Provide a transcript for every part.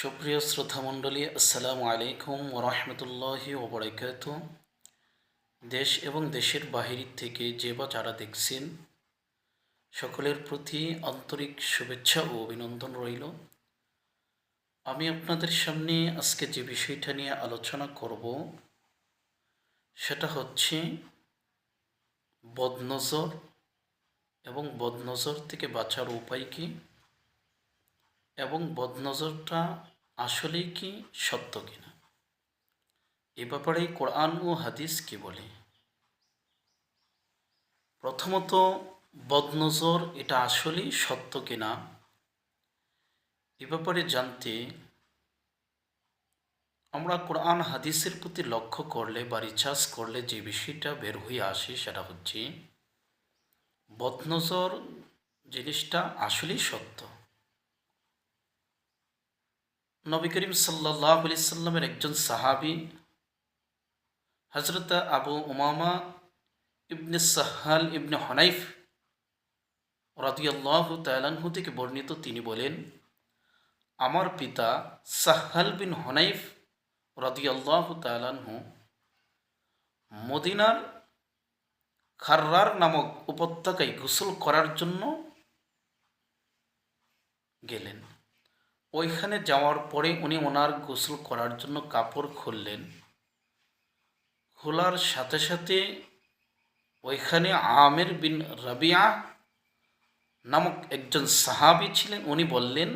সুপ্রিয় শ্রোতামণ্ডলী, আসসালামু আলাইকুম ওরহমতুল্লাহি ওবরাকাতুহু। দেশ এবং দেশের বাহির থেকে যে বা যারা দেখছেন, সকলের প্রতি আন্তরিক শুভেচ্ছা ও অভিনন্দন রইল। আমি আপনাদের সামনে আজকে যে বিষয়টা নিয়ে আলোচনা করব সেটা হচ্ছে বদনজর এবং বদনজর থেকে বাঁচার উপায় কী, এবং বদনজরটা আসলেই কি সত্য কিনা, এ ব্যাপারে কোরআন ও হাদিস কি বলে। প্রথমত, বদনজর এটা আসলেই সত্য কিনা এ ব্যাপারে জানতে আমরা কোরআন হাদিসের প্রতি লক্ষ্য করলে বা রিসার্চ করলে যে বিষয়টা বের হয়ে আসে সেটা হচ্ছে বদনজর জিনিসটা আসলেই সত্য। নবী করিম সাল্লাল্লাহু আলাইহি সাল্লামের একজন সাহাবী হযরত আবু উমামা ইবনে সাহল ইবনে হুনাইফ রাদিয়াল্লাহু তাআলা আনহু থেকে বর্ণিত, তিনি বলেন, আমার পিতা সাহল বিন হুনাইফ রাদিয়াল্লাহু তাআলা আনহু মদিনার খাররার নামক উপত্যকায় গোসল করার জন্য গেলেন। ওইখানে যাওয়ার পরে উনি ওনার গোসল করার জন্য কাপড় খুললেন। খোলার সাথে সাথে ওইখানে আমির বিন রাবিয়া নামক একজন সাহাবী ছিলেন। উনি বললেন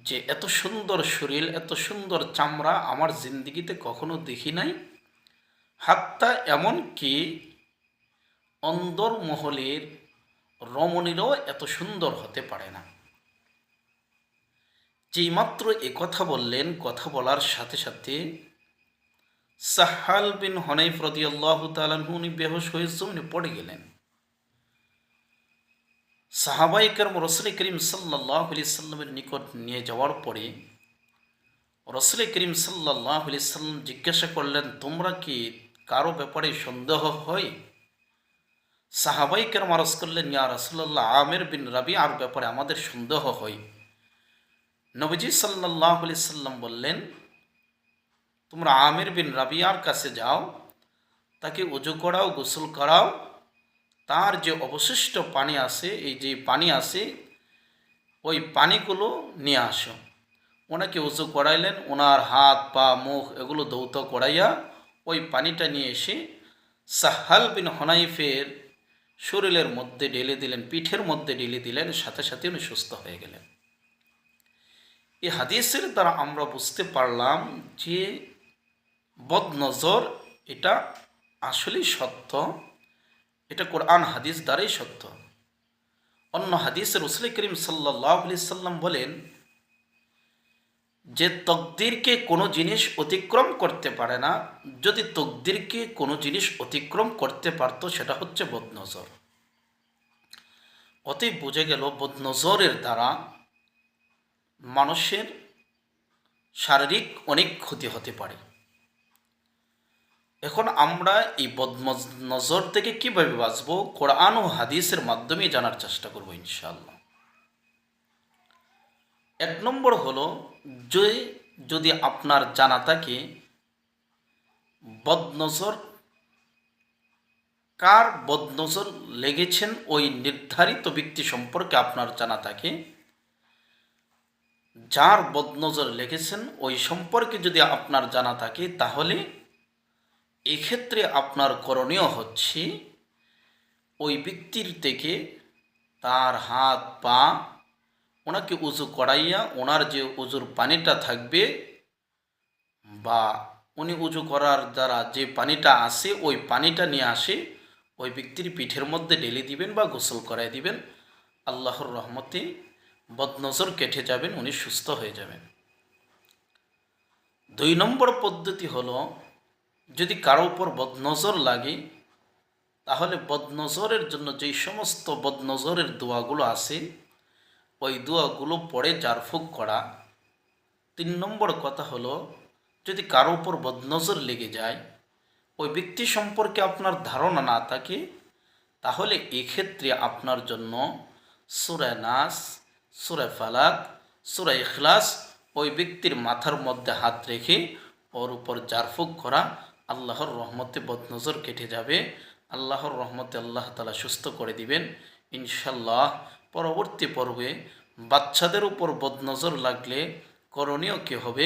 যে এত সুন্দর শরীর, এত সুন্দর চামড়া আমার জিন্দিগিতে কখনো দেখি নাই। হাত্তা এমনকি অন্দর মহলের রমণীরও এত সুন্দর হতে পারে না। যেই মাত্র এ কথা বললেন, কথা বলার সাথে সাথে সাহাল বিন হুনাইফ রাদিয়াল্লাহু তাআলা আনহু উনি বেহুশ হয়ে জমিনে পড়ে গেলেন। সাহাবায়ে কেরাম রাসূল করিম সাল্লাল্লাহু আলাইহি সাল্লামের নিকট নিয়ে যাওয়ার পরে রাসূল করিম সাল্লাল্লাহু আলাইহি সাল্লাম জিজ্ঞাসা করলেন, তোমরা কি কারো ব্যাপারে সন্দেহ হয়? সাহাবায়ে কেরাম আরজ করলেন, ইয়া রাসূলুল্লাহ, আমির বিন রাবিআর ব্যাপারে আমাদের সন্দেহ হয়। নবীজি সাল্লাল্লাহু আলাইহি সাল্লাম বললেন, তোমরা আমির বিন রাবিআর কাছে যাও, তাকে ওযু করাও, গোসল করাও, তার যে অবশিষ্ট পানি আছে, এই যে পানি আছে, ওই পানিগুলো নিয়ে আসো। ওনাকে উজু করাইলেন, ওনার হাত পা মুখ এগুলো ধৌত করাইয়া ওই পানিটা নিয়ে এসে সাহাল বিন হুনাইফের শরীরের মধ্যে ঢেলে দিলেন, পিঠের মধ্যে ঢেলে দিলেন, সাথে সাথে উনি সুস্থ হয়ে গেলেন। এই হাদিসের দ্বারা আমরা বুঝতে পারলাম যে বদনজর এটা আসলেই সত্য, এটা কোরআন হাদিস দ্বারাই সত্য। অন্য হাদিসে রাসূল করিম সাল্লাল্লাহু আলাইহি সাল্লাম বলেন যে তকদিরকে কোনো জিনিস অতিক্রম করতে পারে না। যদি তকদিরকে কোনো জিনিস অতিক্রম করতে পারতো সেটা হচ্ছে বদনজর। অতএব বোঝা গেল বদনজরের দ্বারা মানুষের শারীরিক অনেক ক্ষতি হতে পারে। এখন আমরা এই বদনজর থেকে কীভাবে বাঁচব, কোরআন ও হাদিসের মাধ্যমে জানার চেষ্টা করব ইনশাআল্লাহ। এক নম্বর হলো, যে যদি আপনার জানা থাকে বদনজর, কার বদনজর লেগেছেন ওই নির্ধারিত ব্যক্তি সম্পর্কে আপনার জানা থাকে, যার বদনজর লেগেছেন ওই সম্পর্কে যদি আপনার জানা থাকে, তাহলে এক্ষেত্রে আপনার করণীয় হচ্ছে ওই ব্যক্তির থেকে তার হাত পা ওনাকে উজু করাইয়া ওনার যে উজুর পানিটা থাকবে বা উনি উজু করার দ্বারা যে পানিটা আসে ওই পানিটা নিয়ে আসে ওই ব্যক্তির পিঠের মধ্যে ঢেলে দিবেন বা গোসল করাই দিবেন। আল্লাহর রহমতে বদনজর কেটে যাবেন, উনি সুস্থ হয়ে যাবেন। 2 নম্বর পদ্ধতি হলো, যদি কারো উপর বদনজর লাগে তাহলে বদনজরের জন্য যেই সমস্ত বদনজরের দোয়াগুলো আছে ওই দোয়াগুলো পড়ে জারফুক করা। 3 নম্বর কথা হলো, যদি কারো উপর বদনজর লেগে যায়, ওই ব্যক্তি সম্পর্কে আপনার ধারণা না থাকে, তাহলে এক্ষেত্রে আপনার জন্য সূরা নাস, সূরা ফালাক সূরা ইখলাস ওই ব্যক্তির মাথার মধ্যে হাত রেখে ওর উপর জারফুক করা, আল্লাহর রহমতে বদনজর কেটে যাবে। আল্লাহর রহমতে আল্লাহ তাআলা সুস্থ করে দিবেন ইনশাল্লাহ। পরবর্তী পর্বে বাচ্চাদের উপর বদনজর লাগলে করণীয় কী হবে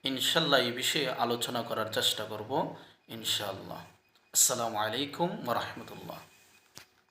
ইনশাল্লাহ এই বিষয়ে আলোচনা করার চেষ্টা করব ইনশাআল্লাহ। আসসালামু আলাইকুম ওয়া রাহমাতুল্লাহ।